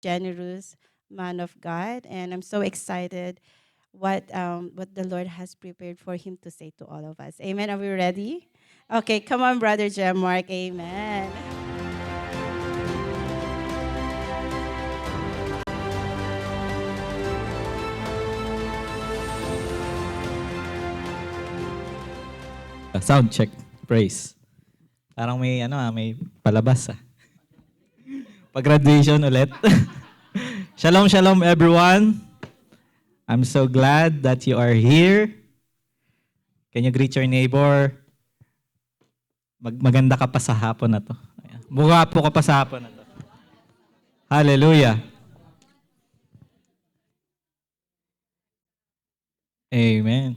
generous man of God, and I'm so excited what the Lord has prepared for him to say to all of us. Amen. Are we ready? Okay, come on, Brother Jem Mark. Amen. Sound check. Praise. Parang may may palabas. Pag-graduation ulit. Shalom, shalom everyone. I'm so glad that you are here. Can you greet your neighbor? Maganda ka pa sa hapon na to. Mugwapo ka pa sa hapon na to. Hallelujah. Amen.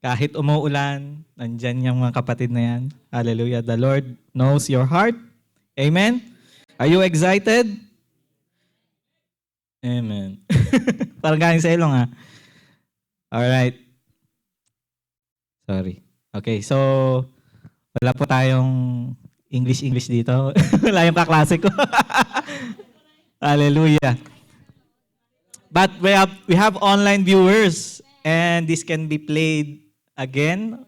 Kahit umuulan, nandyan yung mga kapatid na yan. Hallelujah. The Lord knows your heart. Amen. Are you excited? Amen. Parang galing sa ilong ha. Alright. Sorry. Okay, so wala po tayong English dito. Wala yung kaklase ko. Hallelujah. But we have online viewers and this can be played again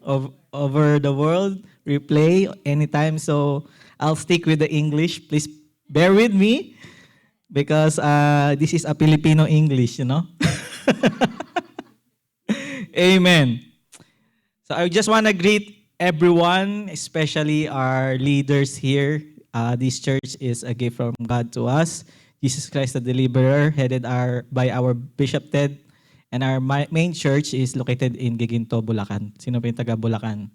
over the world, replay anytime. So I'll stick with the English. Please bear with me because this is a Filipino English, you know. Amen. So I just want to greet everyone, especially our leaders here. This church is a gift from God to us. Jesus Christ the Deliverer, headed by our Bishop Ted. And our main church is located in Giginto, Bulacan. Sino pa yung taga Bulacan?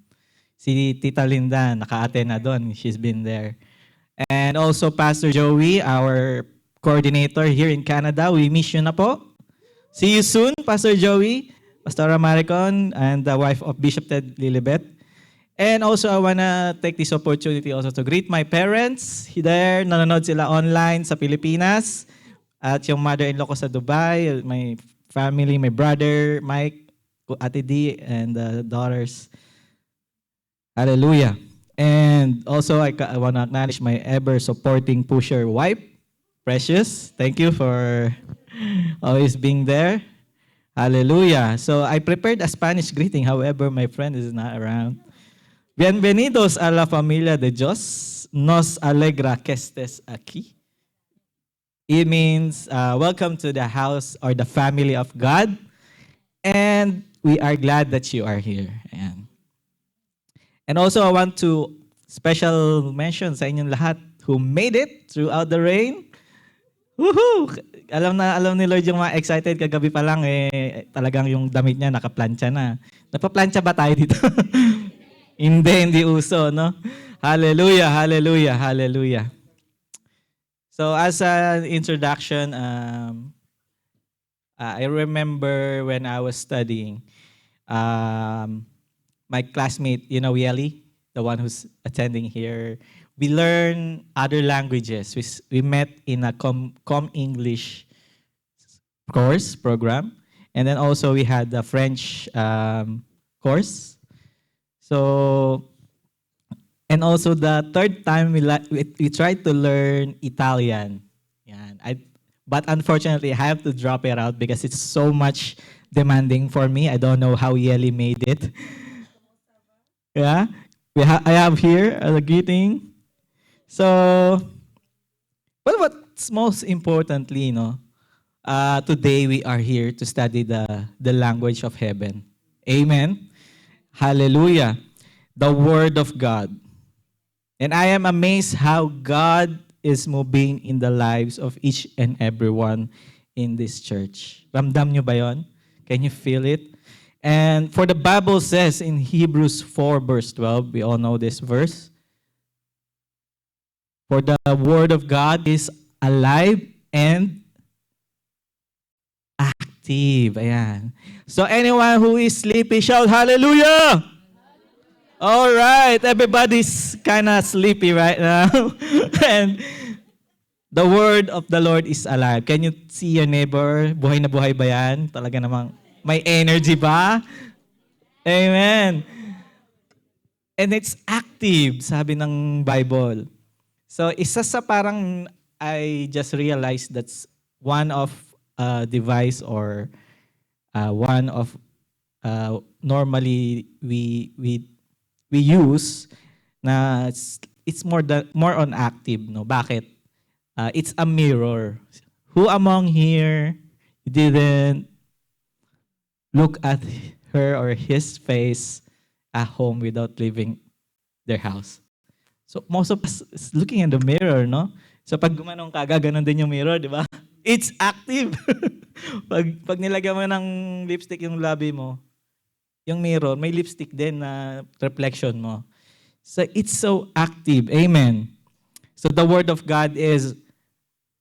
Si Tita Linda, naka-attend na doon. She's been there. And also Pastor Joey, our coordinator here in Canada. We miss you na po. See you soon, Pastor Joey, Pastora Maricon, and the wife of Bishop Ted Lilibet. And also, I wanna take this opportunity also to greet my parents. There, nanonood sila online sa Pilipinas. At yung mother-in-law ko sa Dubai, my family, my brother, Mike, Ate D, and the daughters. Hallelujah. And also, I wanna acknowledge my ever-supporting pusher wife, Precious. Thank you for always being there. Hallelujah. So I prepared a Spanish greeting, however, my friend is not around. Bienvenidos a la familia de Dios. Nos alegra que estés aquí. It means welcome to the house or the family of God. And we are glad that you are here. Ayan. And also I want to special mention sa inyong lahat who made it throughout the rain. Woohoo! Alam ni Lord yung mga excited kagabi pa lang talagang yung damit niya nakaplantsa na. Napaplantsa ba tayo dito? hindi uso, no? Hallelujah, hallelujah, hallelujah. So as an introduction, I remember when I was studying, my classmate, you know, Yeli, the one who's attending here, we learn other languages. We met in a Com English course program. And then also we had the French course. So, and also the third time we tried to learn Italian. Yan. But unfortunately, I have to drop it out because it's so much demanding for me. I don't know how Yeli made it. Yeah, I have here a greeting. So, well, what's most importantly, today we are here to study the language of heaven. Amen. Hallelujah. The Word of God. And I am amazed how God is moving in the lives of each and everyone in this church. Ramdam nyo ba yon? Can you feel it? And for the Bible says in Hebrews 4 verse 12, we all know this verse, for the Word of God is alive and active. Ayan. So anyone who is sleepy, shout hallelujah! All right, everybody's kind of sleepy right now. And the Word of the Lord is alive. Can you see your neighbor? Buhay na buhay ba yan? Talaga namang may energy ba? Amen. And it's active, sabi ng Bible. So isa sa parang I just realized that one of device or one of normally we use na it's more on active, no? Bakit? It's a mirror. Who among here didn't look at her or his face at home without leaving their house? So most of us is looking in the mirror, no? So pag gumanong ka, gaganon din yung mirror, di ba? It's active. pag nilagyan mo ng lipstick yung labi mo, yung mirror, may lipstick din na reflection mo. So it's so active. Amen. So the Word of God is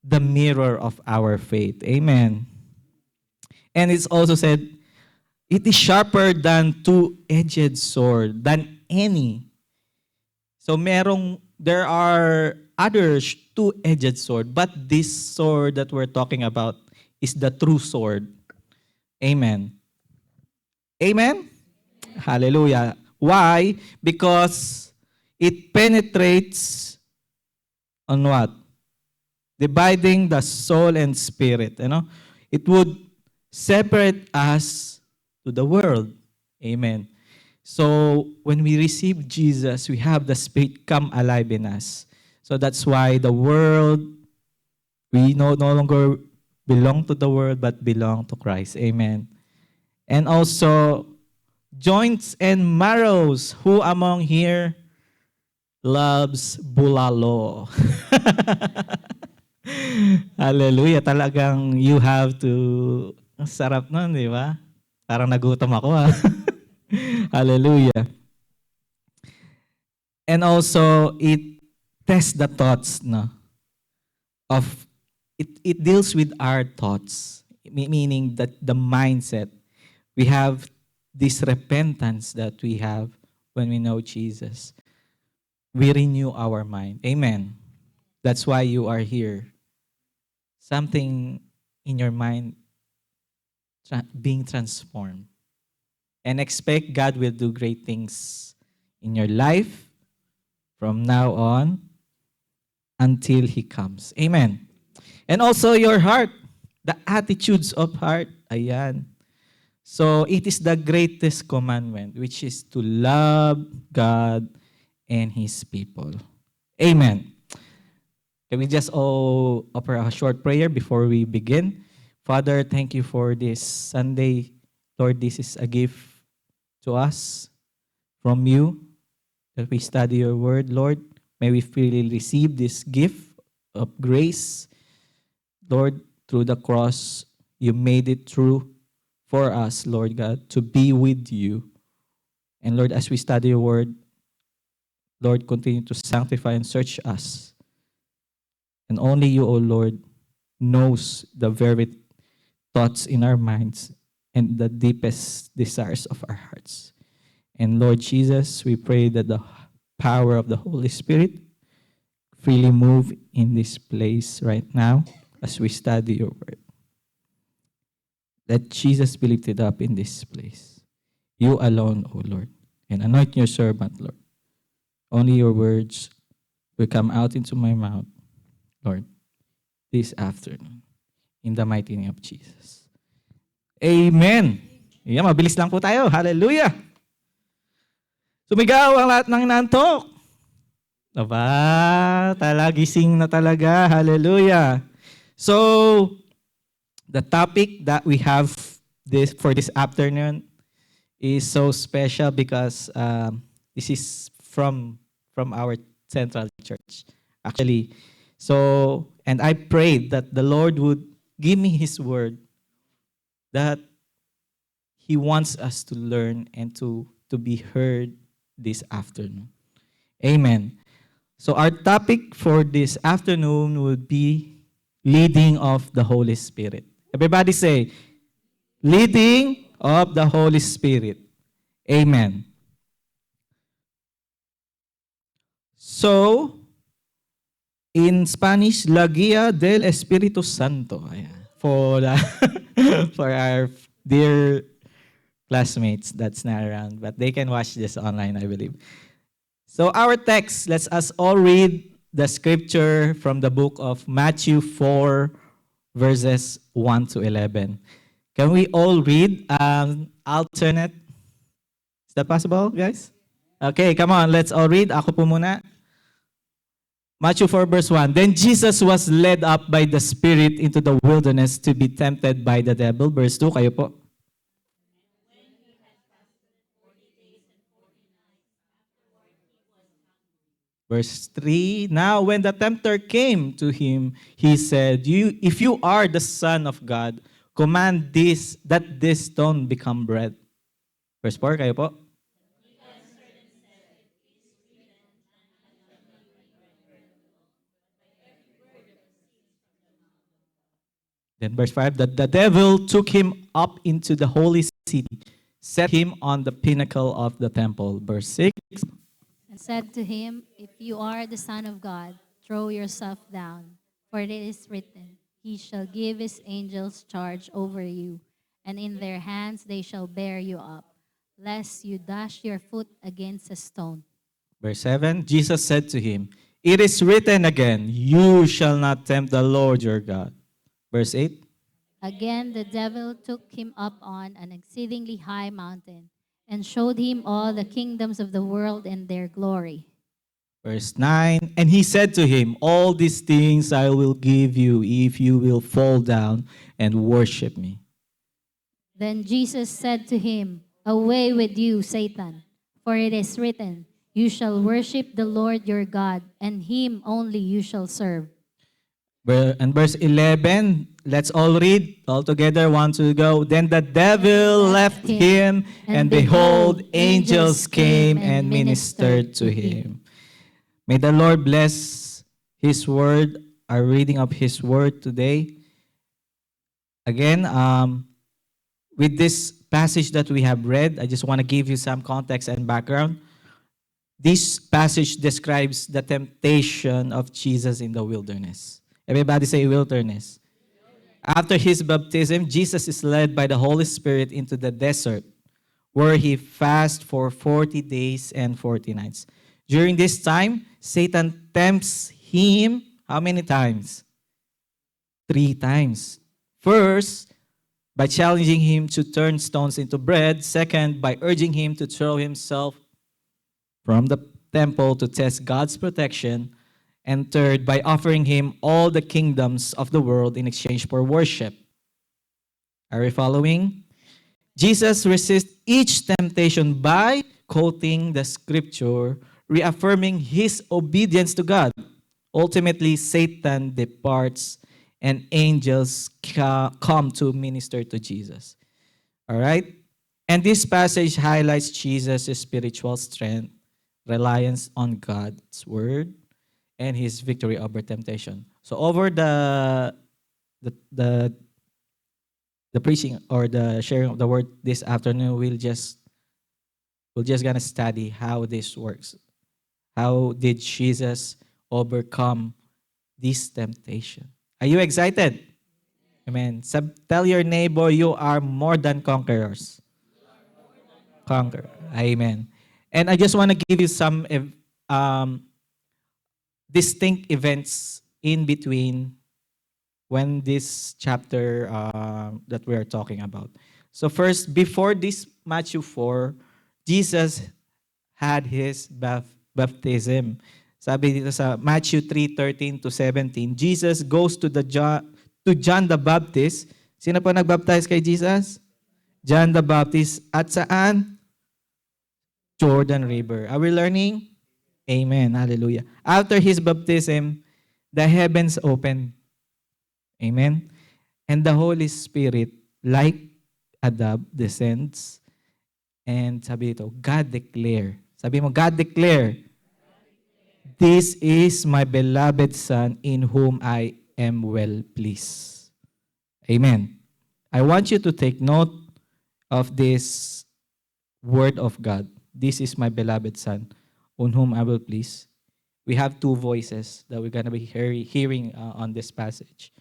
the mirror of our faith. Amen. And it's also said, it is sharper than two-edged sword, than any. So there are other two-edged sword, but this sword that we're talking about is the true sword. Amen. Amen? Hallelujah. Why? Because it penetrates on what? Dividing the soul and spirit. You know? It would separate us to the world. Amen. So when we receive Jesus, we have the Spirit come alive in us. So that's why the world, we no longer belong to the world, but belong to Christ. Amen. And also, joints and marrows. Who among here loves bulalo? Hallelujah. Talagang you have to, ang sarap nun, di ba? Parang nagutom ako ha. Hallelujah. And also, it tests the thoughts, no? It deals with our thoughts, meaning that the mindset. We have this repentance that we have when we know Jesus. We renew our mind. Amen. That's why you are here. Something in your mind being transformed. And expect God will do great things in your life from now on until He comes. Amen. And also your heart, the attitudes of heart. Ayan. So it is the greatest commandment, which is to love God and His people. Amen. Can we just all offer a short prayer before we begin? Father, thank you for this Sunday. Lord, this is a gift to us from you that we study your word. Lord, may we freely receive this gift of grace. Lord, through the cross, you made it true for us, Lord God, to be with you. And Lord, as we study your word, Lord, continue to sanctify and search us. And only you, O Lord, knows the very thoughts in our minds and the deepest desires of our hearts. And Lord Jesus, we pray that the power of the Holy Spirit freely move in this place right now as we study your word. Let Jesus be lifted up in this place. You alone, O Lord. And anoint your servant, Lord. Only your words will come out into my mouth, Lord, this afternoon. In the mighty name of Jesus. Amen. Yeah, mabilis lang po tayo. Hallelujah. Sumigaw ang lahat ng nantok. Aba, gising na talaga. Hallelujah. So, the topic that we have for this afternoon is so special because this is from our central church, actually. So, and I prayed that the Lord would give me His word that He wants us to learn and to be heard this afternoon. Amen. So our topic for this afternoon would be leading of the Holy Spirit. Everybody say, leading of the Holy Spirit. Amen. So, in Spanish, la guía del Espíritu Santo. Ayan. For our dear classmates that's not around, but they can watch this online, I believe. So our text, let's us all read the scripture from the book of Matthew 4, verses 1 to 11. Can we all read alternate? Is that possible, guys? Okay, come on, let's all read. Ako po muna. Matthew 4 verse 1. Then Jesus was led up by the Spirit into the wilderness to be tempted by the devil. Verse 2, kayo po. Verse 3, now when the tempter came to him, he said, if you are the Son of God, command that this stone become bread. Verse 4, kayo po. Then verse 5, that the devil took him up into the holy city, set him on the pinnacle of the temple. Verse 6, and said to him, if you are the Son of God, throw yourself down, for it is written, he shall give his angels charge over you, and in their hands they shall bear you up, lest you dash your foot against a stone. Verse 7, Jesus said to him, it is written again, you shall not tempt the Lord your God. Verse 8, again the devil took him up on an exceedingly high mountain, and showed him all the kingdoms of the world and their glory. verse 9, and he said to him, all these things I will give you if you will fall down and worship me. Then Jesus said to him, away with you, Satan, for it is written, you shall worship the Lord your God, and him only you shall serve. And verse 11, let's all read all together. 1, 2, go. Then the devil left him, and behold, angels came and ministered to him. May the Lord bless his word, our reading of his word today. Again, with this passage that we have read, I just want to give you some context and background. This passage describes the temptation of Jesus in the wilderness. Everybody say wilderness. After his baptism, Jesus is led by the Holy Spirit into the desert, where he fasts for 40 days and 40 nights. During this time, Satan tempts him how many times? 3 times. First, by challenging him to turn stones into bread. Second, by urging him to throw himself from the temple to test God's protection. And third, by offering him all the kingdoms of the world in exchange for worship. Are we following? Jesus resists each temptation by quoting the scripture, reaffirming his obedience to God. Ultimately, Satan departs and angels come to minister to Jesus. All right? And this passage highlights Jesus' spiritual strength, reliance on God's word, and his victory over temptation. So over the preaching or the sharing of the word this afternoon, we'll just gonna study how this works. How did Jesus overcome this temptation? Are you excited? Amen. Tell your neighbor you are more than conquerors. Conqueror. Amen. And I just want to give you some distinct events in between when this chapter that we are talking about. So first, before this Matthew 4, Jesus had his baptism. Sabi dito sa Matthew 3:13 to 17, Jesus goes to John the Baptist. Sino po nagbaptize kay Jesus? John the Baptist. At saan? Jordan River. Are we learning? Amen. Hallelujah. After his baptism, the heavens opened. Amen. And the Holy Spirit, like a dove, descends. And sabi dito, God declare. Sabi mo, God declare, this is my beloved Son in whom I am well pleased. Amen. I want you to take note of this word of God. This is my beloved Son on whom I will please. We have 2 voices that we're going to be hearing on this passage.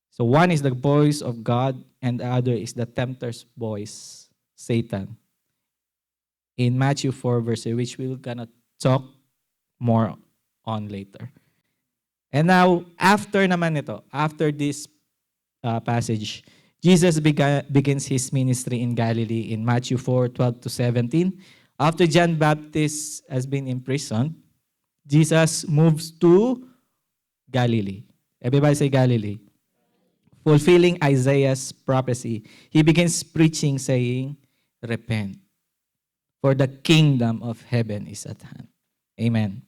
So one is the voice of God, and the other is the tempter's voice, Satan. In Matthew 4 verse 8, which we're going to talk more on later. And now, after naman ito, after this passage. Jesus begins his ministry in Galilee in Matthew 4:12 to 17. After John Baptist has been imprisoned, Jesus moves to Galilee. Everybody say Galilee. Fulfilling Isaiah's prophecy, he begins preaching, saying, "Repent, for the kingdom of heaven is at hand." Amen.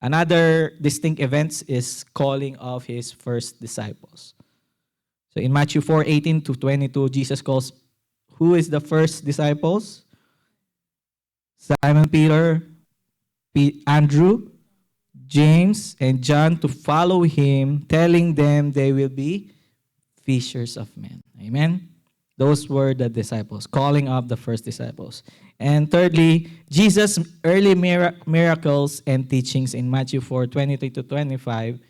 Another distinct event is calling of his first disciples. So in Matthew 4:18 to 22, Jesus calls who is the first disciples? Simon Peter, Andrew, James, and John to follow him, telling them they will be fishers of men. Amen. Those were the disciples, calling up the first disciples. And thirdly, Jesus' early miracles and teachings in Matthew 4:23 to 25,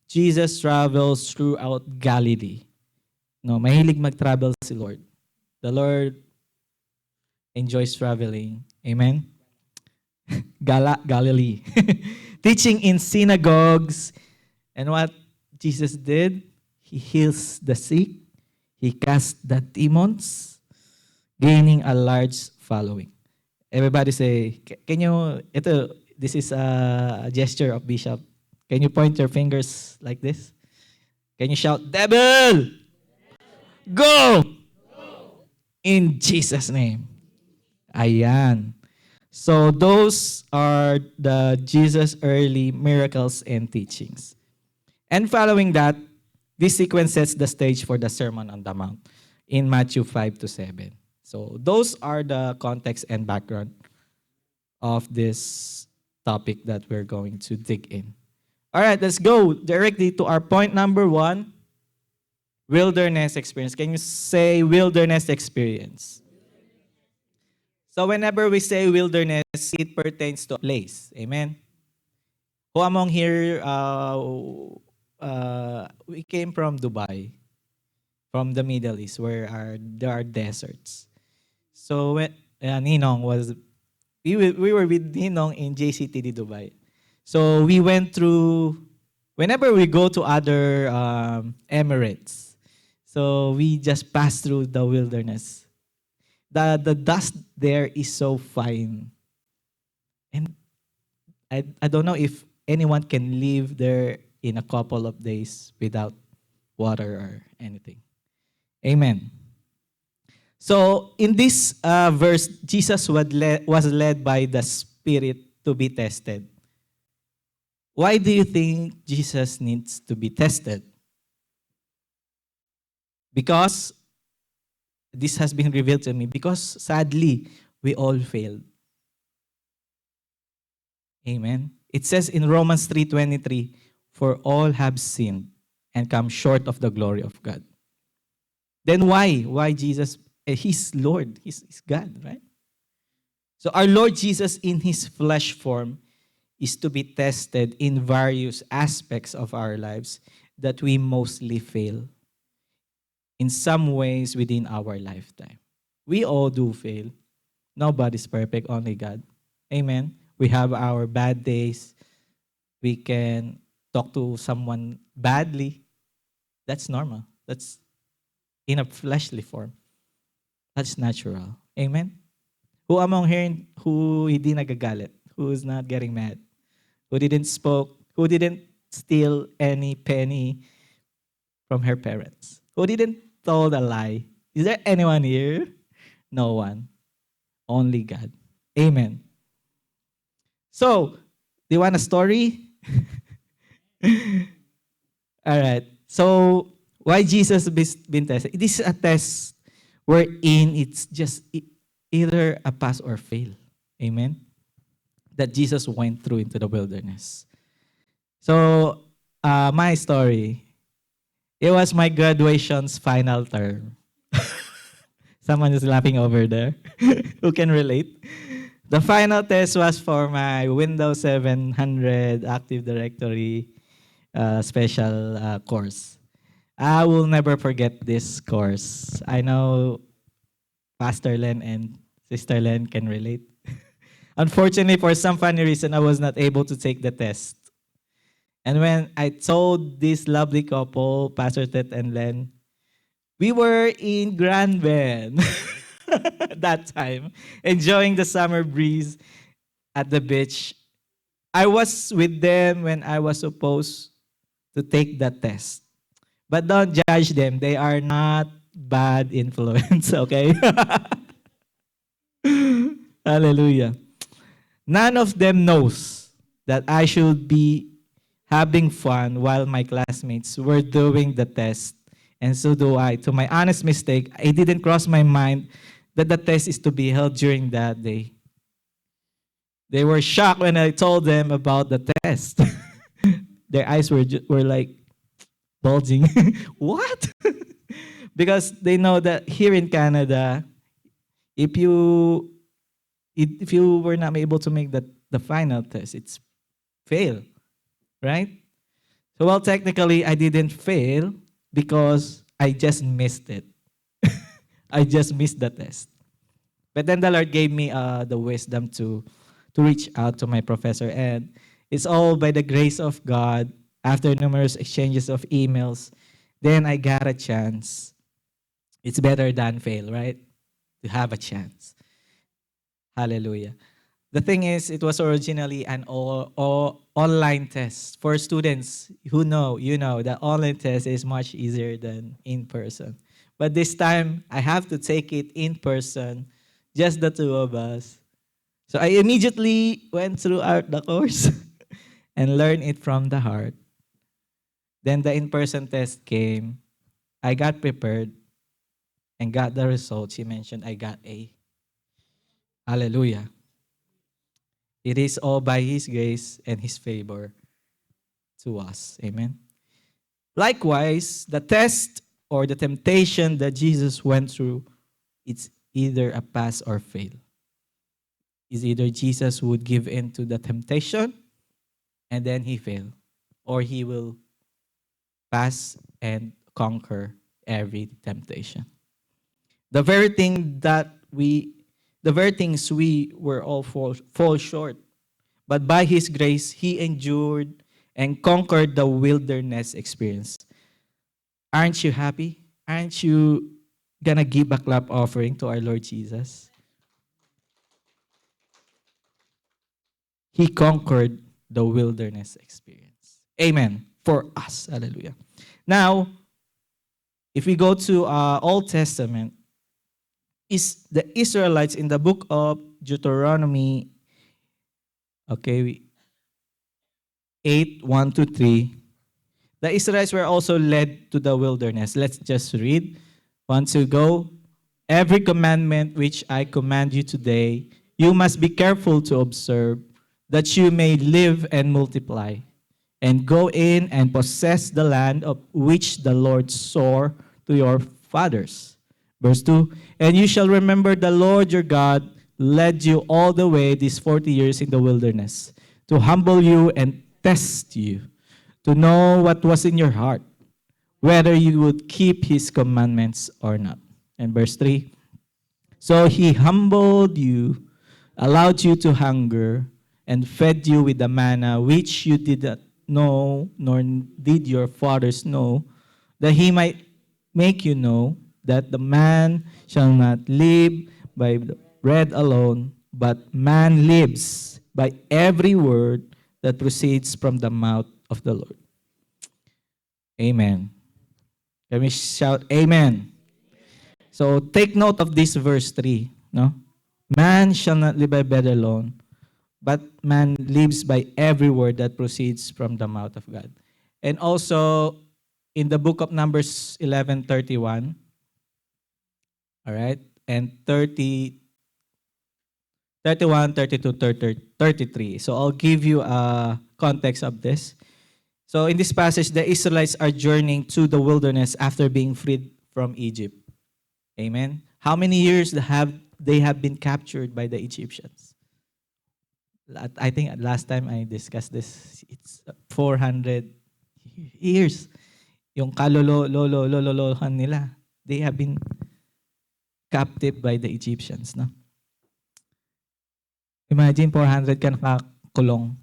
Jesus travels throughout Galilee. No, mahilig mag-travel si Lord. The Lord enjoys traveling. Amen? Galilee. Teaching in synagogues. And what Jesus did, he heals the sick. He casts the demons, gaining a large following. Everybody say, can you, this is a gesture of Bishop. Can you point your fingers like this? Can you shout, "Devil, go!" In Jesus' name. Ayan. So those are the Jesus' early miracles and teachings. And following that, this sequence sets the stage for the Sermon on the Mount in Matthew 5 to 7. So those are the context and background of this topic that we're going to dig in. All right, let's go directly to our point number 1, wilderness experience. Can you say wilderness experience? So whenever we say wilderness, it pertains to a place. Amen? Who among here, we came from Dubai, from the Middle East, where there are deserts. So when Ninong was, we were with Ninong in JCTD Dubai. So we went through, whenever we go to other Emirates, so we just pass through the wilderness. The dust there is so fine. And I don't know if anyone can live there in a couple of days without water or anything. Amen. So in this verse, Jesus was led by the Spirit to be tested. Why do you think Jesus needs to be tested? Because this has been revealed to me, because sadly, we all failed. Amen. It says in Romans 3:23, "For all have sinned and come short of the glory of God." Then why? Why Jesus? He's Lord. He's God, right? So our Lord Jesus in his flesh form is to be tested in various aspects of our lives that we mostly fail in some ways within our lifetime. We all do fail. Nobody's perfect, only God. Amen. We have our bad days. We can talk to someone badly. That's normal. That's in a fleshly form. That's natural. Amen. Who among here who hindi nagagalit? Who is not getting mad? Who didn't spoke? Who didn't steal any penny from her parents? Who didn't told a lie? Is there anyone here? No one. Only God. Amen. So, do you want a story? All right. So, why Jesus been tested? This is a test wherein it's just either a pass or fail. Amen. That Jesus went through into the wilderness. So, my story. It was my graduation's final term. Someone is laughing over there. Who can relate? The final test was for my Windows 700 Active Directory special course. I will never forget this course. I know Pastor Len and Sister Len can relate. Unfortunately, for some funny reason, I was not able to take the test. And when I told this lovely couple, Pastor Ted and Len, We were in Grand Bend that time, enjoying the summer breeze at the beach. I was with them when I was supposed to take the test. But don't judge them. They are not bad influence, okay? Hallelujah. None of them knows that I should be having fun while my classmates were doing the test. And so do I. To my honest mistake, it didn't cross my mind that the test is to be held during that day. They were shocked when I told them about the test. Their eyes were like bulging. What? Because they know that here in Canada, if you if you were not able to make the final test, it's fail, right? So well, technically, I didn't fail because I just missed it. I just missed the test. But then the Lord gave me the wisdom to reach out to my professor, and it's all by the grace of God. After numerous exchanges of emails, then I got a chance. It's better than fail, right? To have a chance. Hallelujah. The thing is, it was originally an online test for students who know, you know, that online test is much easier than in person. But this time, I have to take it in person, just the two of us. So I immediately went through the course and learned it from the heart. Then the in-person test came. I got prepared and got the results. She mentioned I got A. Hallelujah. It is all by His grace and His favor to us. Amen. Likewise, the test or the temptation that Jesus went through, it's either a pass or fail. Is either Jesus would give in to the temptation and then He fail, or He will pass and conquer every temptation. The very things we were all fall short. But by His grace, He endured and conquered the wilderness experience. Aren't you happy? Aren't you gonna give a clap offering to our Lord Jesus? He conquered the wilderness experience. Amen. For us. Hallelujah. Now, if we go to Old Testament, is the Israelites in the book of Deuteronomy, okay, 8:1-3. The Israelites were also led to the wilderness. Let's just read. 1, 2, go. Every commandment which I command you today, you must be careful to observe, that you may live and multiply, and go in and possess the land of which the Lord swore to your fathers. Verse 2, and you shall remember the Lord your God led you all the way these 40 years in the wilderness, to humble you and test you, to know what was in your heart, whether you would keep His commandments or not. And verse 3, so He humbled you, allowed you to hunger, and fed you with the manna which you did not know, nor did your fathers know, that He might make you know that the man shall not live by bread alone, but man lives by every word that proceeds from the mouth of the Lord. Amen. Can we shout amen? So take note of this verse 3. No? Man shall not live by bread alone, but man lives by every word that proceeds from the mouth of God. And also in the book of Numbers 11:31, all right, and 30, 31, 32, 30, 33. So I'll give you a context of this. So in this passage, the Israelites are journeying to the wilderness after being freed from Egypt. Amen. How many years they have been captured by the Egyptians? I think last time I discussed this, it's 400 years. Yung kalolo-lolo-lolo-lolohan nila, they have been captive by the Egyptians. No? Imagine 400 ka nakakulong.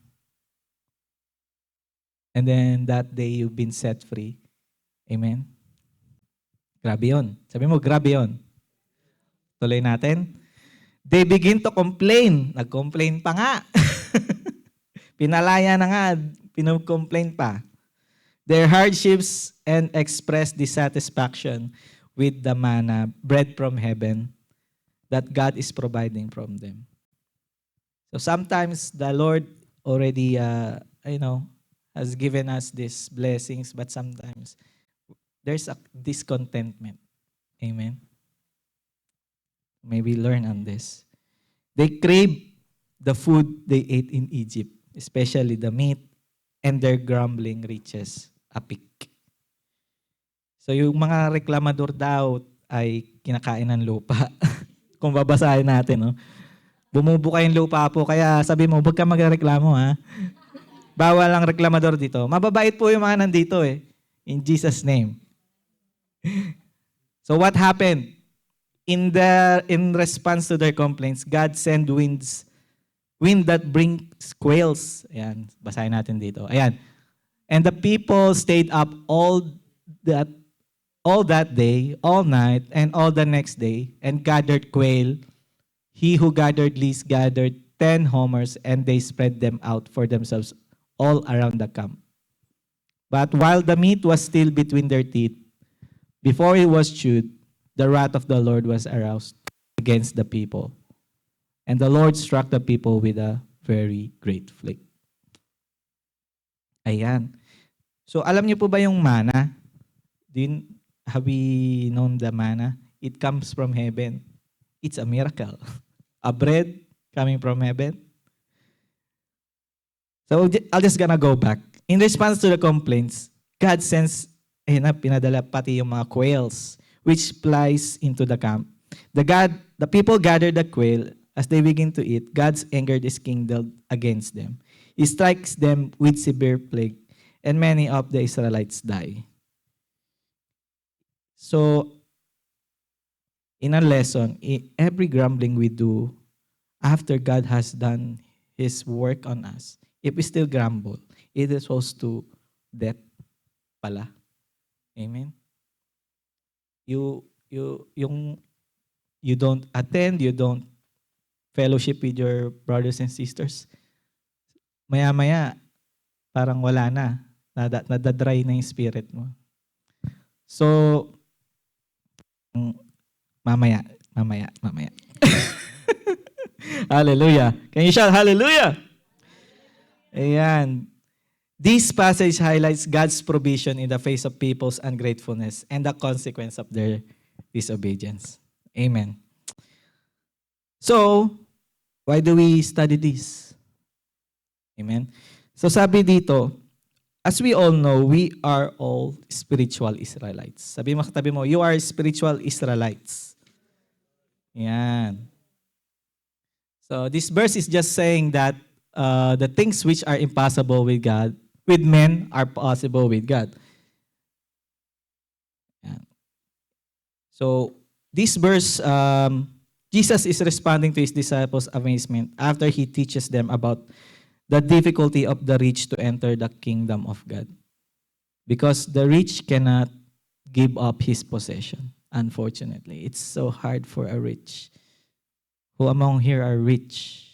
And then that day you've been set free. Amen. Grabe yun. Sabi mo, grabe yun. Tuloy natin. They begin to complain. Nag-complain pa nga. Pinalaya na nga. Pinag-complain pa. Their hardships and express dissatisfaction with the manna, bread from heaven, that God is providing from them. So sometimes the Lord already, has given us these blessings, but sometimes there's a discontentment. Amen. May we learn on this. They crave the food they ate in Egypt, especially the meat, and their grumbling reaches a peak. So yung mga reklamador daw ay kinakain ng lupa. Kung babasahin natin, no? Bumubuka yung lupa po, kaya sabi mo, huwag ka magreklamo, ha? Bawal ang reklamador dito. Mababait po yung mga nandito, eh. In Jesus' name. So what happened? In response to their complaints, God sent wind that brings quails. Ayan, basahin natin dito. Ayan. And the people stayed up all that day, all night, and all the next day, and gathered quail. He who gathered least gathered 10 homers, and they spread them out for themselves all around the camp. But while the meat was still between their teeth, before it was chewed, the wrath of the Lord was aroused against the people. And the Lord struck the people with a very great plague. Ayan. So alam niyo po ba yung manna? Have we known the manna? It comes from heaven. It's a miracle. A bread coming from heaven. So I'll just gonna go back. In response to the complaints, God sends, pinadala pati yung mga quails, which flies into the camp. The people gathered the quail. As they begin to eat, God's anger is kindled against them. He strikes them with severe plague, and many of the Israelites die. So, in a lesson, every grumbling we do after God has done His work on us, if we still grumble, it is supposed to death pala. Amen? You don't attend, you don't fellowship with your brothers and sisters. Maya-maya, parang wala na. Nadadry na yung spirit mo. So, mamaya. Hallelujah. Can you shout hallelujah? Ayan. This passage highlights God's provision in the face of people's ungratefulness and the consequence of their disobedience. Amen. So, why do we study this? Amen. So sabi dito, as we all know, we are all spiritual Israelites. Sabi mo katabi mo, you are spiritual Israelites. Yan. So this verse is just saying that the things which are impossible with God, with men, are possible with God. Yan. So this verse, Jesus is responding to his disciples' amazement after he teaches them about the difficulty of the rich to enter the kingdom of God. Because the rich cannot give up his possession, unfortunately. It's so hard for a rich. Who among here are rich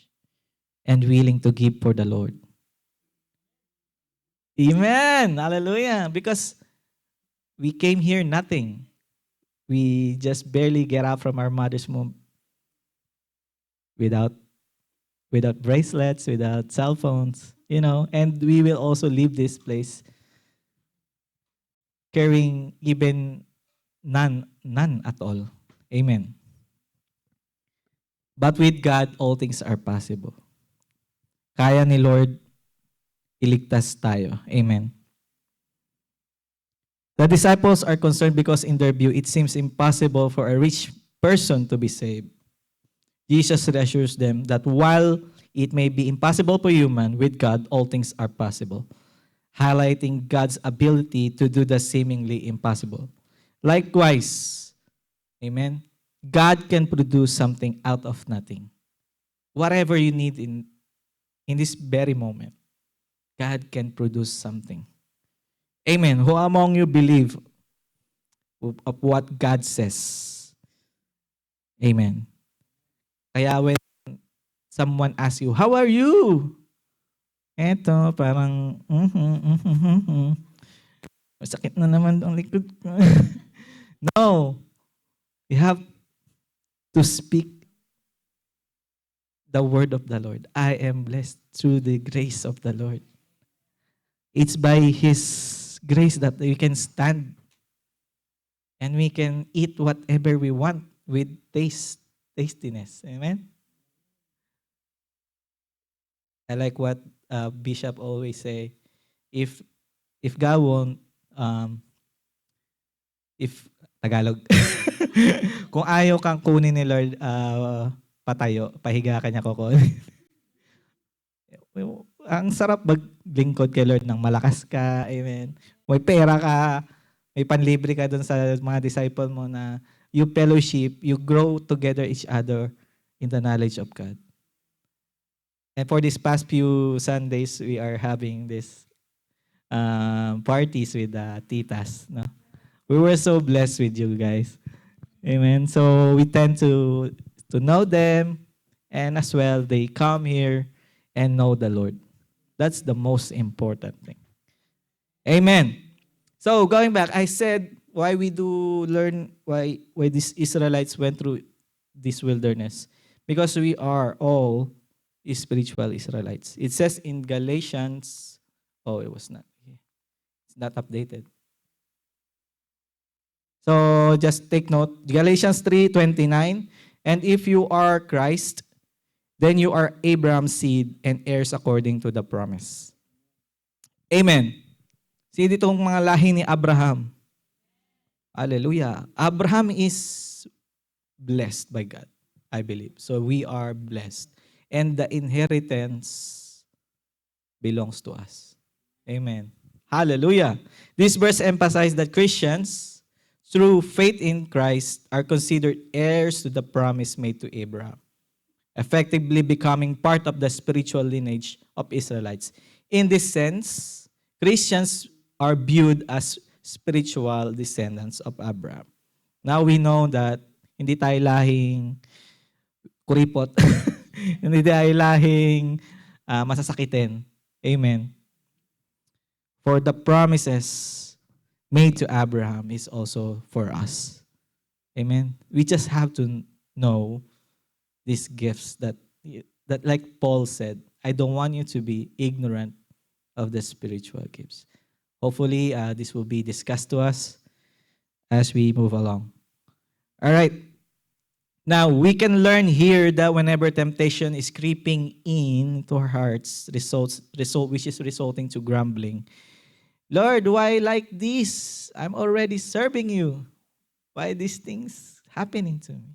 and willing to give for the Lord? Amen! Hallelujah! Because we came here nothing. We just barely get out from our mother's womb without bracelets, without cell phones, and we will also leave this place carrying even none at all. Amen. But with God, all things are possible. Kaya ni Lord iligtas tayo. Amen. The disciples are concerned because in their view, it seems impossible for a rich person to be saved. Jesus reassures them that while it may be impossible for human, with God, all things are possible, highlighting God's ability to do the seemingly impossible. Likewise, amen, God can produce something out of nothing. Whatever you need in this very moment, God can produce something. Amen. Who among you believe of what God says. Amen. Kaya when someone asks you, how are you? Eto, parang, masakit na naman ang likod ko. No. You have to speak the word of the Lord. I am blessed through the grace of the Lord. It's by His grace that we can stand and we can eat whatever we want with tastiness. Amen? I like what Bishop always say. If God won't, if Tagalog, kung ayaw kang kunin ni Lord, patayo, pahiga ka niya kukunin. Ang sarap maglingkod kay Lord ng malakas ka, amen. May pera ka, may panlibre ka dun sa mga disciple mo na you fellowship, you grow together each other in the knowledge of God. And for these past few Sundays, we are having this parties with the titas. No? We were so blessed with you guys. Amen. So we tend to know them, and as well, they come here and know the Lord. That's the most important thing. Amen. So going back, I said why we do learn why these Israelites went through this wilderness. Because we are all spiritual Israelites. It says in Galatians, it was not. It's not updated. So just take note, Galatians 3:29, and if you are Christ, then you are Abraham's seed and heirs according to the promise. Amen. See ditong mga lahi ni Abraham. Hallelujah. Abraham is blessed by God, I believe. So we are blessed. And the inheritance belongs to us. Amen. Hallelujah. This verse emphasizes that Christians, through faith in Christ, are considered heirs to the promise made to Abraham, effectively becoming part of the spiritual lineage of Israelites. In this sense, Christians are viewed as spiritual descendants of Abraham. Now we know that hindi tayo lahing kuripot, hindi tayo lahing masasakitin. Amen. For the promises made to Abraham is also for us. Amen. We just have to know these gifts that like Paul said, I don't want you to be ignorant of the spiritual gifts. Hopefully, this will be discussed to us as we move along. All right. Now, we can learn here that whenever temptation is creeping into our hearts, which is resulting to grumbling, Lord, why like this? I'm already serving you. Why these things happening to me?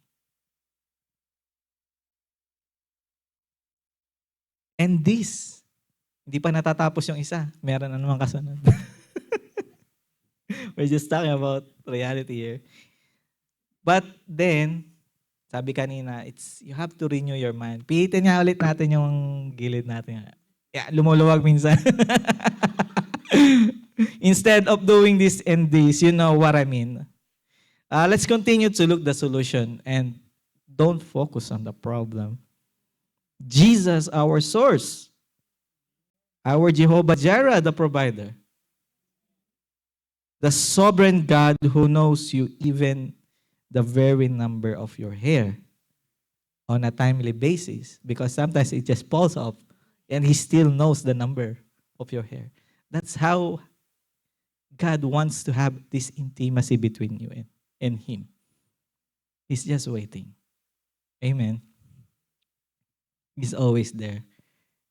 And this, hindi pa natatapos yung isa. Meron na naman kasunod. We're just talking about reality here. But then, sabi kanina, you have to renew your mind. Pihitin nga ulit natin yung gilid natin. Yeah, lumuluwag minsan. Instead of doing this and this, you know what I mean. Let's continue to look the solution and don't focus on the problem. Jesus, our source. Our Jehovah Jireh, the provider. The sovereign God who knows you even the very number of your hair on a timely basis, because sometimes it just falls off and He still knows the number of your hair. That's how God wants to have this intimacy between you and Him. He's just waiting. Amen. He's always there.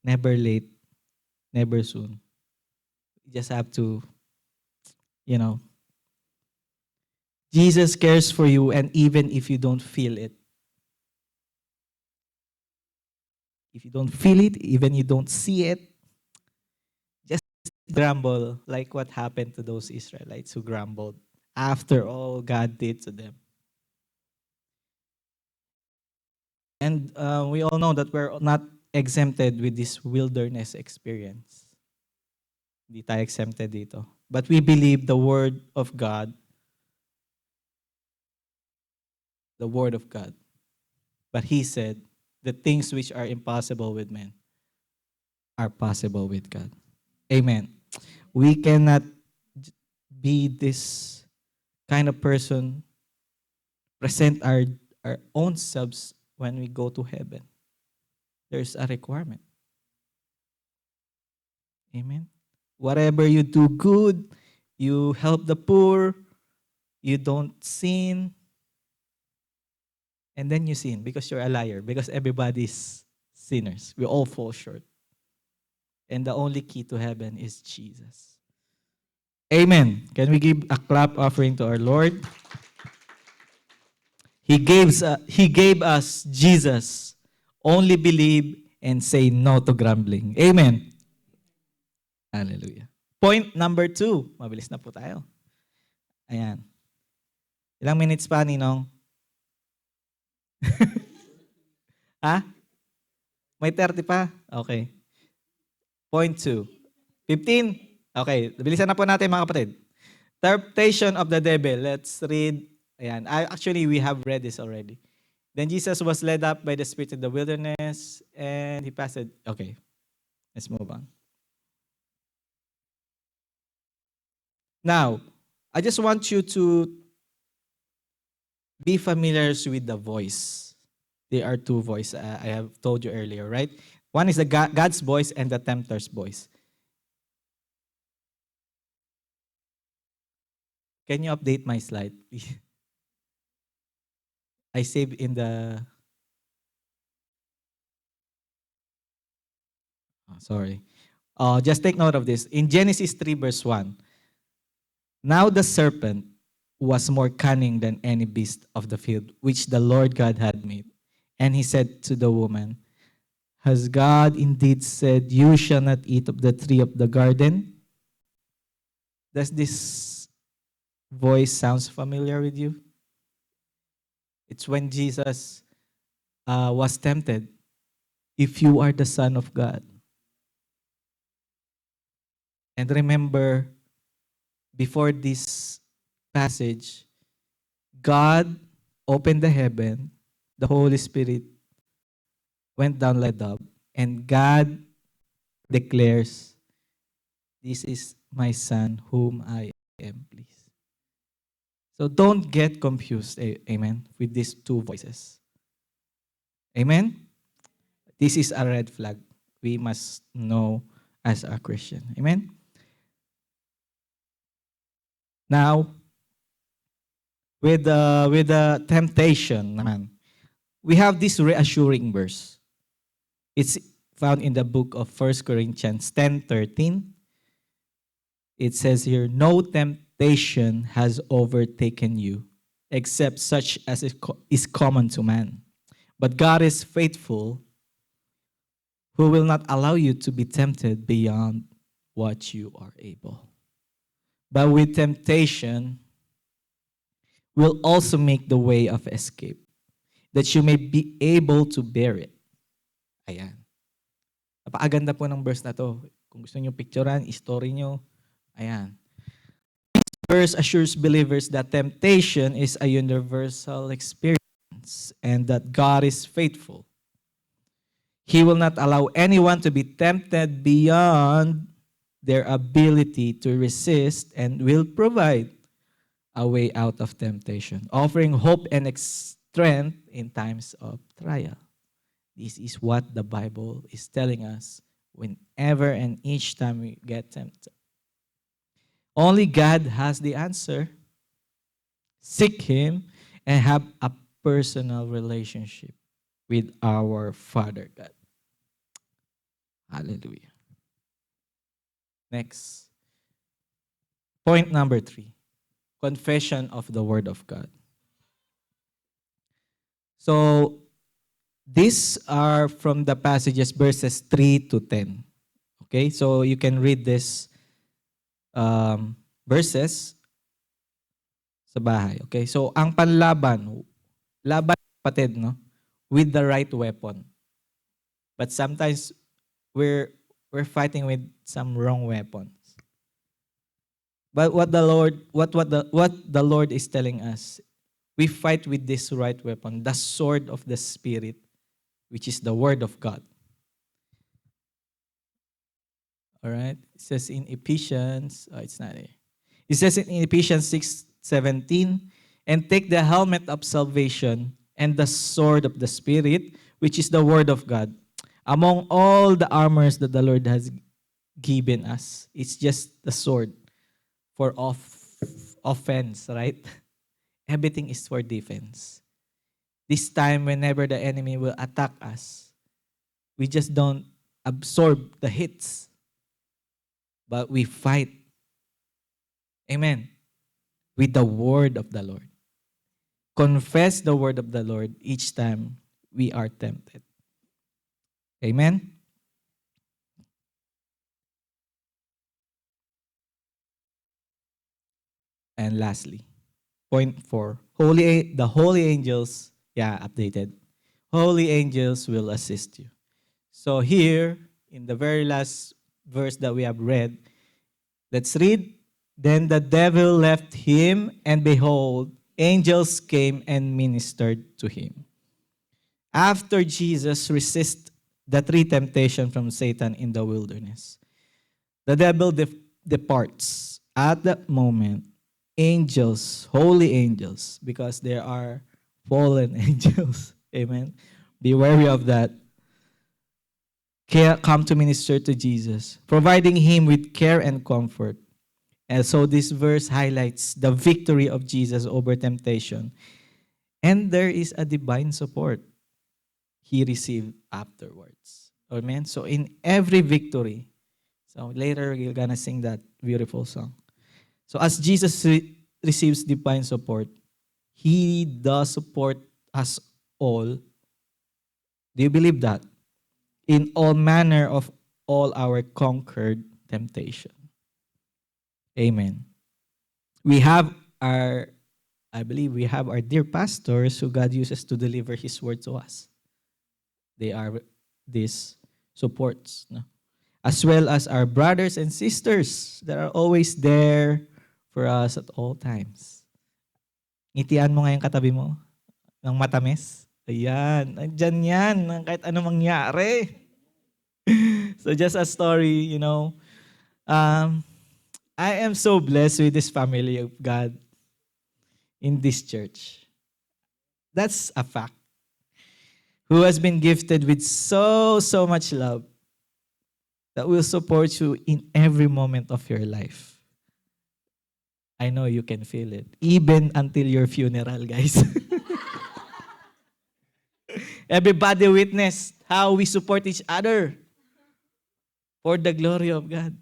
Never late, never soon. You just have to, Jesus cares for you, and even if you don't feel it, even you don't see it, just grumble like what happened to those Israelites who grumbled after all God did to them. And we all know that we're not exempted with this wilderness experience. Hindi tayo exempted dito. But we believe the Word of God the word of God. But he said, the things which are impossible with men are possible with God. Amen. We cannot be this kind of person, present our own selves when we go to heaven. There's a requirement. Amen. Whatever you do good, you help the poor, you don't sin, and then you sin because you're a liar, because everybody's sinners. We all fall short. And the only key to heaven is Jesus. Amen. Can we give a clap offering to our Lord? He gave us Jesus. Only believe and say no to grumbling. Amen. Hallelujah. Point number 2. Mabilis na po tayo. Ayan. Ilang minutes pa, Ninong? Ha? May 30 pa? Okay. Point 2. 15? Okay. Bilisan na po natin mga kapatid. Temptation of the devil. Let's read. Ayan. Actually, we have read this already. Then Jesus was led up by the Spirit in the wilderness and he passed it. Okay. Let's move on. Now, I just want you to be familiar with the voice. There are two voices I have told you earlier, right? One is the God's voice and the tempter's voice. Can you update my slide, please? I saved in the... Oh, sorry. Just take note of this. In Genesis 3 verse 1, now the serpent was more cunning than any beast of the field, which the Lord God had made. And he said to the woman, has God indeed said, you shall not eat of the tree of the garden? Does this voice sounds familiar with you? It's when Jesus was tempted. If you are the Son of God. And remember, before this passage, God opened the heaven, the Holy Spirit went down like a dove, and God declares, this is my Son whom I am pleased. So don't get confused, amen, with these two voices. Amen? This is a red flag. We must know as a Christian. Amen? Now, with the temptation, naman, we have this reassuring verse. It's found in the book of 1 Corinthians 10:13. It says here, no temptation has overtaken you, except such as is common to man. But God is faithful, who will not allow you to be tempted beyond what you are able. But with temptation, will also make the way of escape, that you may be able to bear it. Ayan. Napakaganda po ng verse na to. Kung gusto nyo picturean, story nyo, ayan. This verse assures believers that temptation is a universal experience and that God is faithful. He will not allow anyone to be tempted beyond their ability to resist and will provide a way out of temptation, offering hope and strength in times of trial. This is what the Bible is telling us whenever and each time we get tempted. Only God has the answer. Seek Him and have a personal relationship with our Father God. Hallelujah. Next. Point number 3. Confession of the Word of God. So, these are from the passages verses 3 to 10. Okay, so you can read this verses sa bahay. Okay, so ang panlaban, laban kapatid, no? With the right weapon. But sometimes we're fighting with some wrong weapons. But what the Lord is telling us, we fight with this right weapon, the sword of the Spirit, which is the Word of God. All right? It says in Ephesians, it's not there. It says in Ephesians 6:17, and take the helmet of salvation and the sword of the Spirit, which is the Word of God. Among all the armors that the Lord has given us, it's just the sword for offense, right? Everything is for defense. This time, whenever the enemy will attack us, we just don't absorb the hits, but we fight. Amen. With the word of the Lord. Confess the word of the Lord each time we are tempted. Amen. And lastly, point 4. The holy angels, updated. Holy angels will assist you. So here, in the very last verse that we have read, let's read. Then the devil left him, and behold, angels came and ministered to him. After Jesus resisted the 3 temptations from Satan in the wilderness, the devil departs. At that moment, angels, holy angels, because there are fallen angels, amen, be wary of that, come to minister to Jesus, providing him with care and comfort. And so this verse highlights the victory of Jesus over temptation. And there is a divine support he received afterwards. Amen? So in every victory, so later you're gonna sing that beautiful song. So as Jesus receives divine support, he does support us all. Do you believe that? In all manner of all our conquered temptation. Amen. I believe we have our dear pastors who God uses to deliver His word to us. They are these supports, no? As well as our brothers and sisters that are always there for us at all times. Ngitian mo ngayon katabi mo ng matamis. Ayan, andyan yan, kahit ano mangyari. So just a story, I am so blessed with this family of God in this church. That's a fact. Who has been gifted with so much love that will support you in every moment of your life. I know you can feel it. Even until your funeral, guys. Everybody witnessed how we support each other for the glory of God.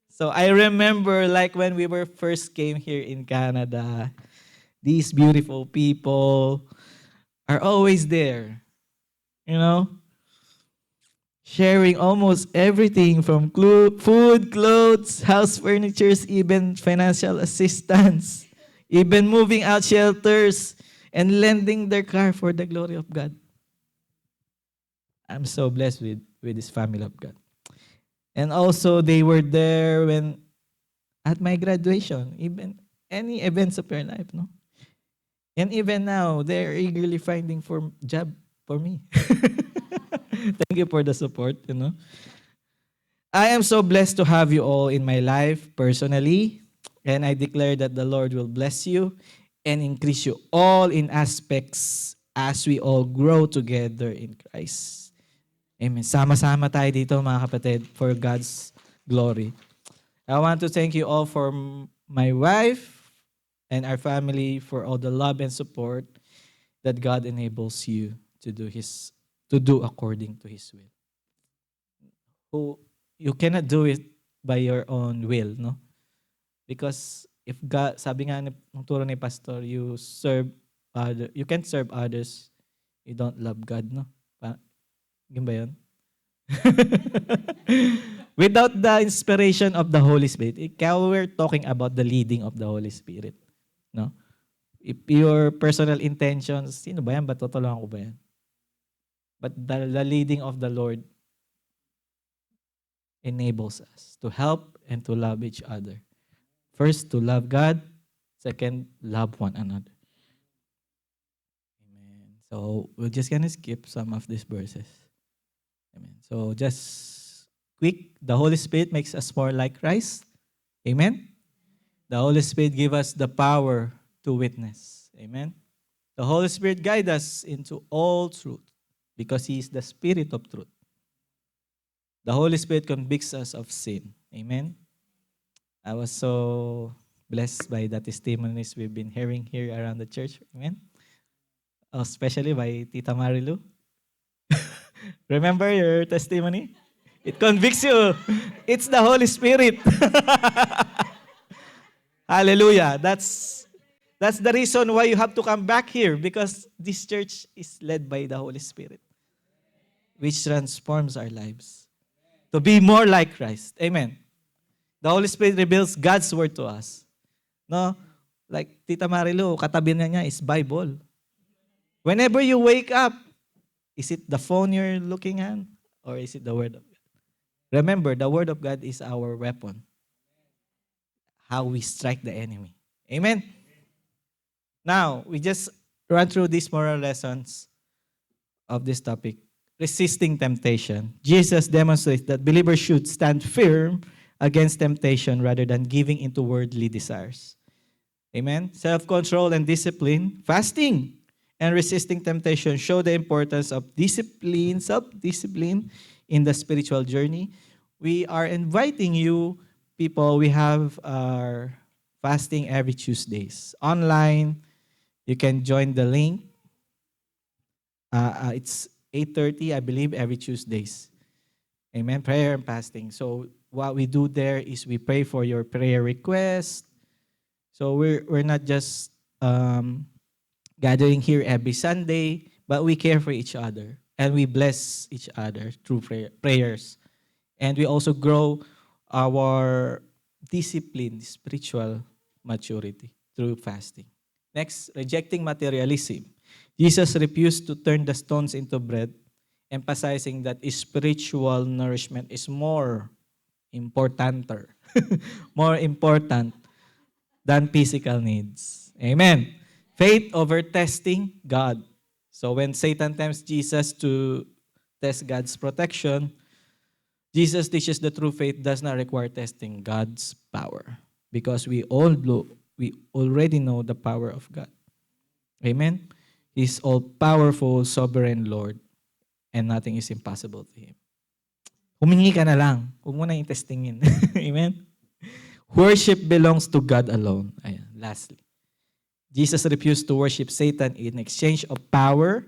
So I remember like when we were first came here in Canada, these beautiful people are always there, sharing almost everything from food, clothes, house furnitures, even financial assistance, even moving out shelters and lending their car for the glory of God. I'm so blessed with this family of God. And also they were there when at my graduation, even any events of your life, no? And even now, they're eagerly finding for job for me. Thank you for the support, I am so blessed to have you all in my life personally, and I declare that the Lord will bless you and increase you all in aspects as we all grow together in Christ. Amen. Sama-sama tayo dito, mga kapatid, for God's glory. I want to thank you all for my wife and our family, for all the love and support that God enables you to do according to His will. You cannot do it by your own will, no? Because if God, sabi nga ng turo ni pastor, you can't serve others, you don't love God, no? Yun ba yun? Without the inspiration of the Holy Spirit, we're talking about the leading of the Holy Spirit, no? If your personal intentions, sino ba yan? Ba't tutulungan ko ba yan? But the leading of the Lord enables us to help and to love each other. First, to love God. Second, love one another. So we're just gonna skip some of these verses. Amen. So just quick, the Holy Spirit makes us more like Christ. Amen. The Holy Spirit give us the power to witness. Amen. The Holy Spirit guide us into all truth because He is the Spirit of truth. The Holy Spirit convicts us of sin. Amen. I was so blessed by the testimonies we've been hearing here around the church. Amen. Especially by Tita Marilu. Remember your testimony? It convicts you. It's the Holy Spirit. Hallelujah. That's the reason why you have to come back here because this church is led by the Holy Spirit, which transforms our lives to be more like Christ. Amen. The Holy Spirit reveals God's word to us. No? Like Tita Marilu, katabi na niya is Bible. Whenever you wake up, is it the phone you're looking at or is it the word of God? Remember, the word of God is our weapon. How we strike the enemy. Amen. Now, we just run through these moral lessons of this topic. Resisting temptation. Jesus demonstrates that believers should stand firm against temptation rather than giving into worldly desires. Amen. Self-control and discipline. Fasting and resisting temptation show the importance of discipline, self-discipline in the spiritual journey. We are inviting you, people, we have our fasting every Tuesdays. Online, you can join the link. It's 8:30, I believe, every Tuesdays. Amen. Prayer and fasting. So what we do there is we pray for your prayer request. So we're not just gathering here every Sunday, but we care for each other and we bless each other through prayers. And we also grow our discipline, spiritual maturity through fasting. Next, rejecting materialism. Jesus refused to turn the stones into bread, emphasizing that spiritual nourishment is more importanter, more important than physical needs. Amen. Faith over testing God. So when Satan tempts Jesus to test God's protection, Jesus teaches the true faith does not require testing God's power because we already know the power of God. Amen. He's all-powerful, sovereign Lord, and nothing is impossible to Him. Humingi ka na lang. Huwag mo na yung testingin. Amen. Worship belongs to God alone. Ayan, lastly. Jesus refused to worship Satan in exchange of power,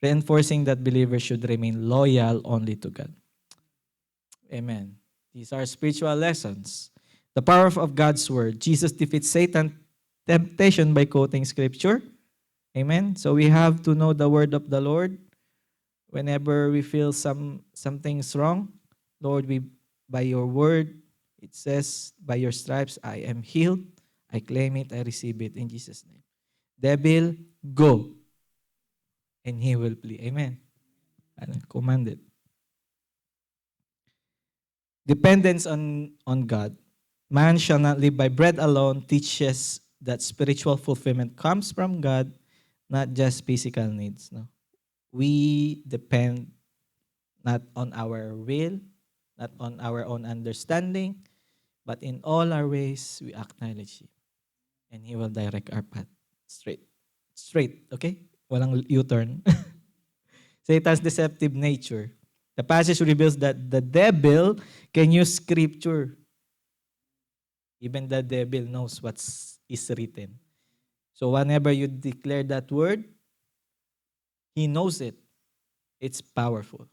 reinforcing that believers should remain loyal only to God. Amen. These are spiritual lessons. The power of God's word. Jesus defeats Satan's temptation by quoting scripture. Amen. So we have to know the word of the Lord. Whenever we feel something's wrong, Lord, by your word, it says, by your stripes I am healed. I claim it, I receive it in Jesus' name. Devil, go. And he will flee. Amen. Command it. Dependence on God. Man shall not live by bread alone teaches that spiritual fulfillment comes from God, not just physical needs. No, we depend not on our will, not on our own understanding, but in all our ways we acknowledge Him, and He will direct our path straight. Straight, okay? Walang U-turn. Satan's deceptive nature. The passage reveals that the devil can use scripture. Even the devil knows what is written. So whenever you declare that word, he knows it. It's powerful.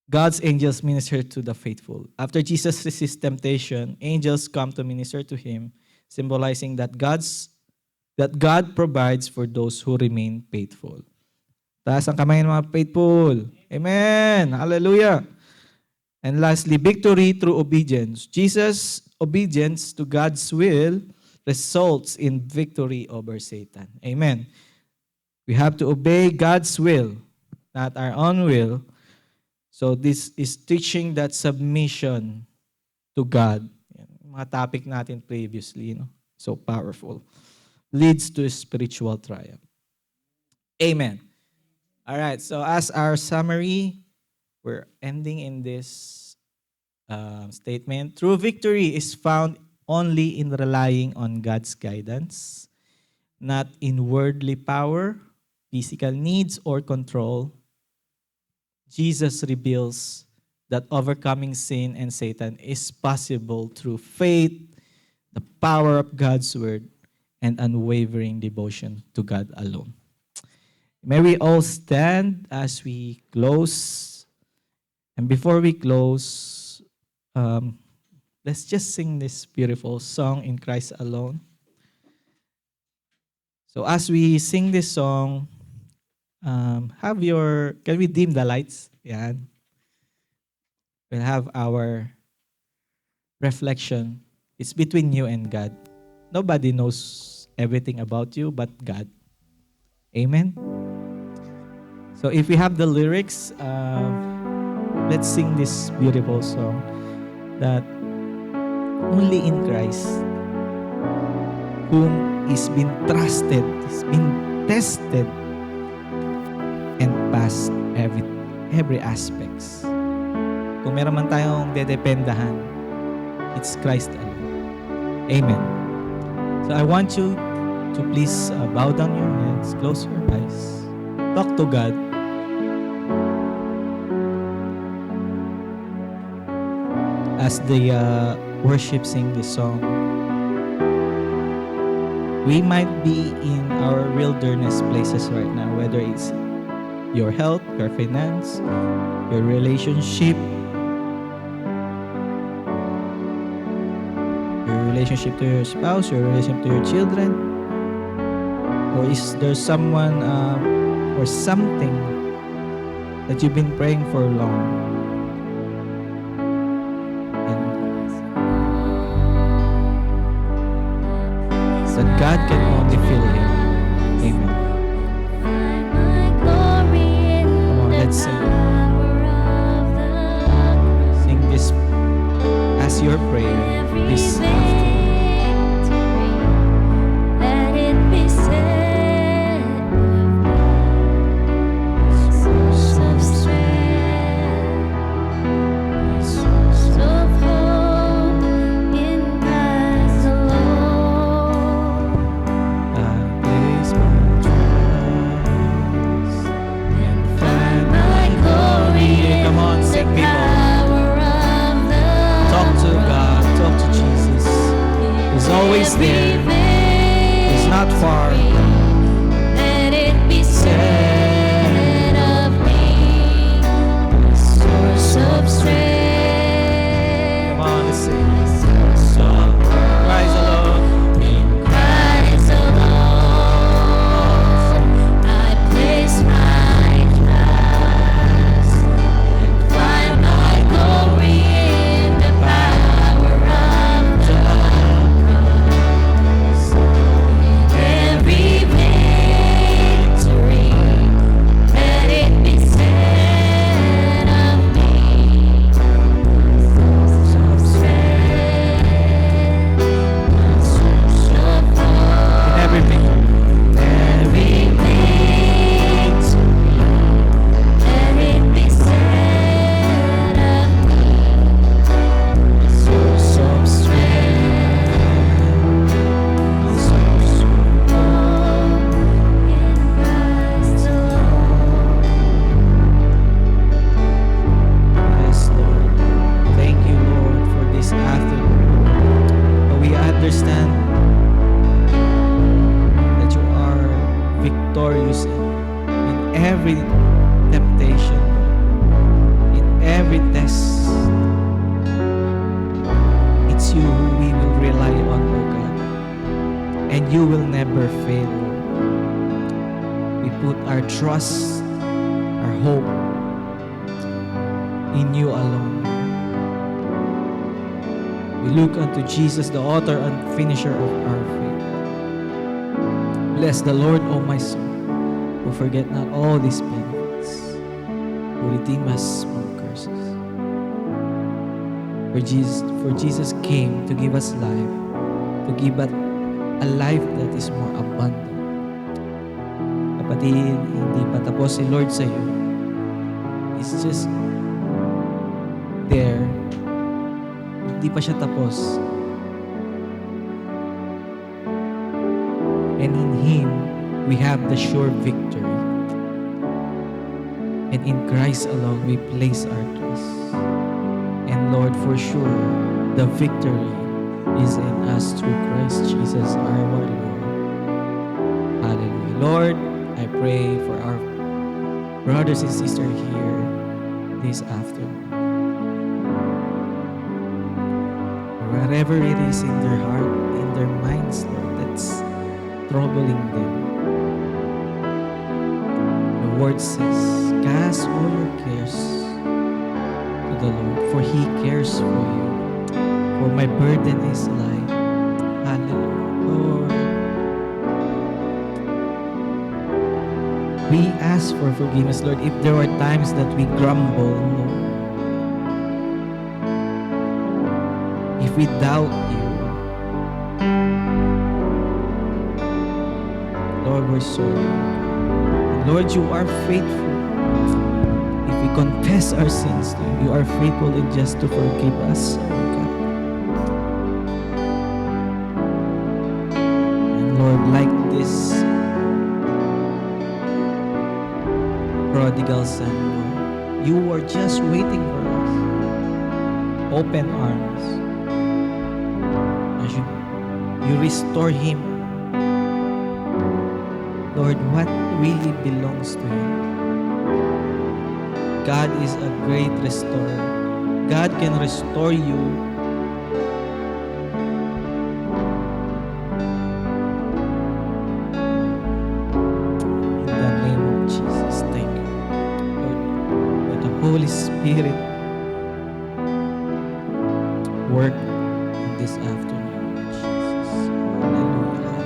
God's angels minister to the faithful. After Jesus resists temptation, angels come to minister to him, symbolizing that God provides for those who remain faithful. Taas ang kamay ng mga faithful. Amen. Hallelujah. And lastly, victory through obedience. Jesus' obedience to God's will results in victory over Satan. Amen. We have to obey God's will, not our own will. So this is teaching that submission to God. Yan, mga topic natin previously, no? So powerful. leads to spiritual triumph. Amen. All right, so as our summary, we're ending in this statement. True victory is found only in relying on God's guidance, not in worldly power, physical needs, or control. Jesus reveals that overcoming sin and Satan is possible through faith, the power of God's word, and unwavering devotion to God alone. May we all stand as we close. And before we close, let's just sing this beautiful song, In Christ Alone. So as we sing this song, can we dim the lights? Yan. We'll have our reflection. It's between you and God. Nobody knows everything about you but God. Amen? So if we have the lyrics, let's sing this beautiful song that only in Christ, whom is been trusted, is been tested, and passed every aspects. Kung meron man tayong dedependahan, it's Christ alone. Amen. So I want you to please bow down your heads, close your eyes, talk to God. As the worship sing this song, we might be in our wilderness places right now, whether it's your health, your finance, your relationship, to your spouse, your relationship to your children, or is there someone or something that you've been praying for long, and that God can only fill him. Amen. Come on, let's sing. Sing this as your prayer this afternoon. Always there. He's not far. Let it be said of me, the source of strength. Come on, let's sing. Christ alone. In Christ alone, I place my trust and find my glory in the power of the understand that you are victorious in every temptation, in every test. It's you who we will rely on, oh God, and you will never fail. We put our trust, our hope in you alone. We look unto Jesus, the author and finisher of our faith. Bless the Lord, O my soul, who forget not all these benefits, who redeem us from curses. For Jesus came to give us life, to give a life that is more abundant. Kapatid, hindi pa tapos si Lord sa iyo. He's just there. Hindi pa siya tapos. And in Him, we have the sure victory. And in Christ alone, we place our trust. And Lord, for sure, the victory is in us through Christ Jesus our Lord. Hallelujah. Lord, I pray for our brothers and sisters here this afternoon. Wherever it is in their heart, in their minds, Lord, that's troubling them. The word says, cast all your cares to the Lord, for He cares for you. For my burden is light. Hallelujah. Lord, we ask for forgiveness, Lord, if there are times that we grumble, Lord. If we doubt you, Lord, we're sorry. Lord, you are faithful. If we confess our sins to you, you are faithful and just to forgive us, oh God. And Lord, like this prodigal son, Lord, you are just waiting for us. Open arms. As you restore him. Lord, what really belongs to him? God is a great restorer. God can restore you. In the name of Jesus, thank you. Lord, let the Holy Spirit work in this afternoon, Jesus. Hallelujah.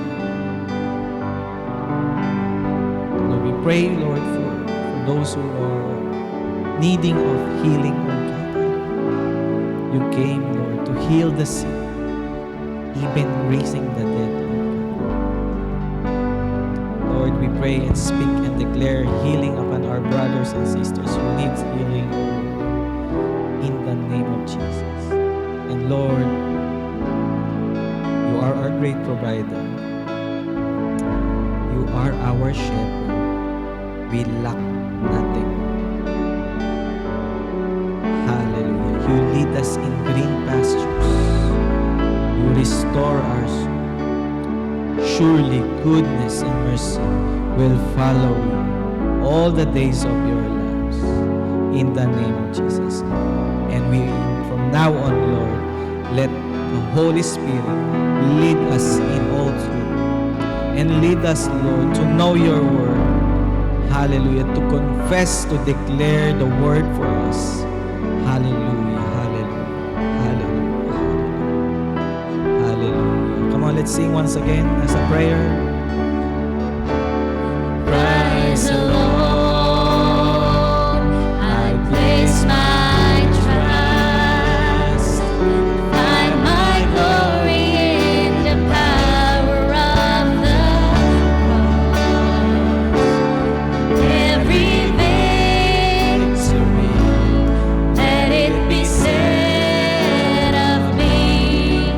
Lord, we pray, Lord, for those who are needing of healing, oh God. You came, Lord, to heal the sick, even raising the dead, oh God. Lord, we pray and speak and declare healing upon our brothers and sisters who need healing, Lord, in the name of Jesus. And Lord, you are our great provider. You are our shepherd. We lack nothing. Hallelujah. You lead us in green pastures. You restore our soul. Surely goodness and mercy will follow you all the days of your lives. In the name of Jesus. And we, from now on, Lord, let the Holy Spirit lead us in all truth. And lead us, Lord, to know your word. Hallelujah. To confess, to declare the word for us. Hallelujah. Hallelujah. Hallelujah. Hallelujah. Come on, let's sing once again as a prayer. Praise the Lord. I place my trust. Find my glory in the power of the cross. Every victory, let it be said of me.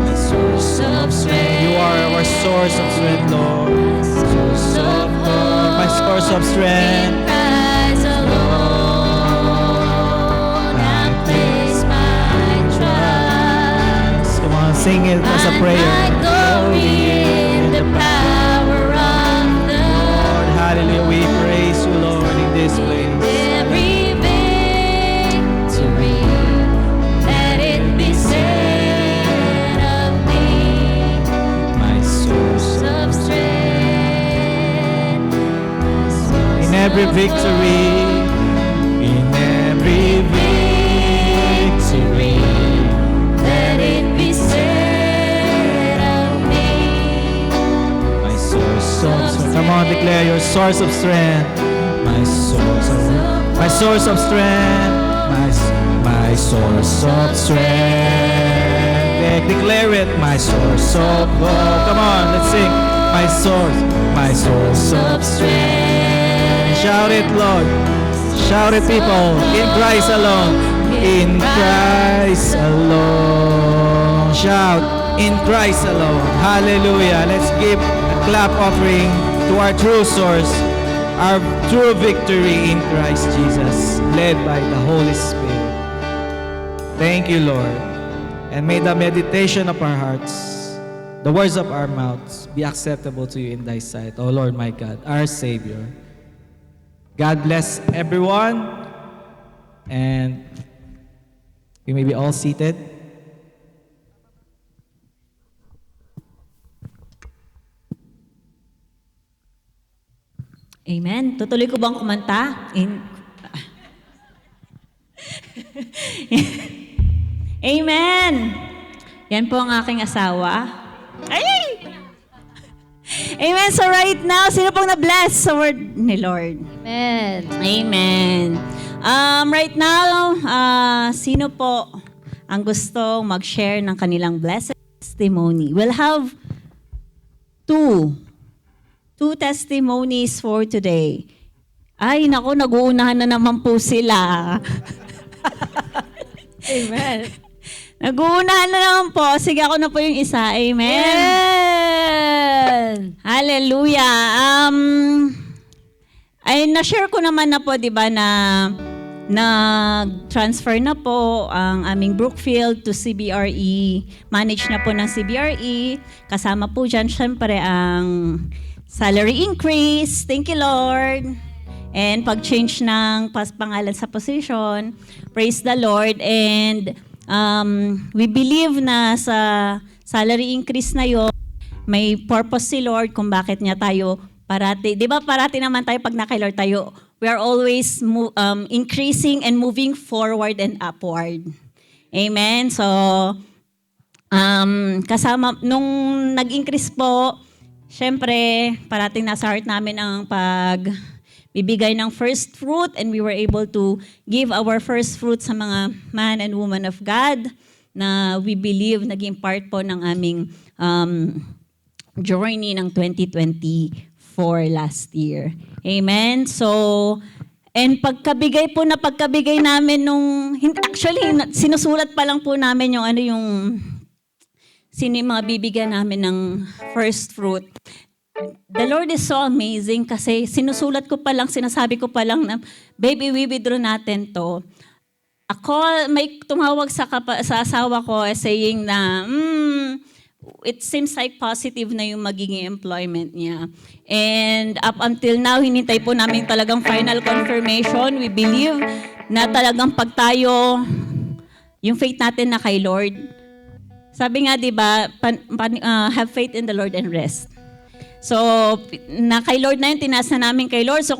My source of strength. You are our source of strength, Lord. Source of hope. My source of strength. In Christ alone, I place my trust. Come on, sing it as a Find prayer. my glory in the power of the Lord, hallelujah. We praise you, Lord, in this place. every victory. Let it be said of me, My source of strength. in every victory, in every victory. Let it be said of me. My source of strength. Come on, declare your source of strength. My source of strength. My source of strength. My source of strength. Declare it, my source of hope. Come on, let's sing. My source of strength. Shout it, Lord. Shout it, people. In Christ alone. In Christ alone. Shout, in Christ alone. Hallelujah. Let's give a clap offering to our true source, our true victory in Christ Jesus, led by the Holy Spirit. Thank you, Lord. And may the meditation of our hearts, the words of our mouths, be acceptable to you in thy sight, O Lord my God, our Savior. God bless everyone. And we may be all seated. Amen. Tutuloy ko bang kumanta? Amen. Yan po ang aking asawa. Ay! Amen. So right now, sino pong na-bless sa word ni Lord? Amen. Amen. Right now, sino po ang gustong mag-share ng kanilang blessed testimony? We'll have two testimonies for today. Ay, naku, nag-uunahan na naman po sila. Amen. Nag-uunahan na naman po. Sige, ako na po yung isa. Amen. Amen. Hallelujah. Ay, na-share ko naman na po, di ba, na nag-transfer na po ang aming Brookfield to CBRE. Manage na po ng CBRE. Kasama po dyan, syempre, ang salary increase. Thank you, Lord. And pag-change ng pangalan sa position. Praise the Lord. And we believe na sa salary increase na yon, may purpose si Lord kung bakit niya tayo parati. Di ba parati naman tayo pag naka-Lord tayo, we are always increasing and moving forward and upward. Amen? So, kasama, nung nag-increase po, syempre, parating nasa heart namin ang pagbibigay ng first fruit, and we were able to give our first fruit sa mga man and woman of God na we believe naging part po ng aming journey ng 2024 last year. Amen? So, and pagkabigay namin nung, actually, sinusulat pa lang po namin yung sino yung mga bibigyan namin ng first fruit. The Lord is so amazing kasi sinusulat ko pa lang, sinasabi ko pa lang na, baby, we-withdraw natin to. Ako, may tumawag sa asawa ko saying na, it seems like positive na yung magiging employment niya. And up until now, hinintay po namin talagang final confirmation. We believe na talagang pag tayo, yung faith natin na kay Lord, sabi nga, di ba, have faith in the Lord and rest. So, na kay Lord na yun, tinasa namin kay Lord. So,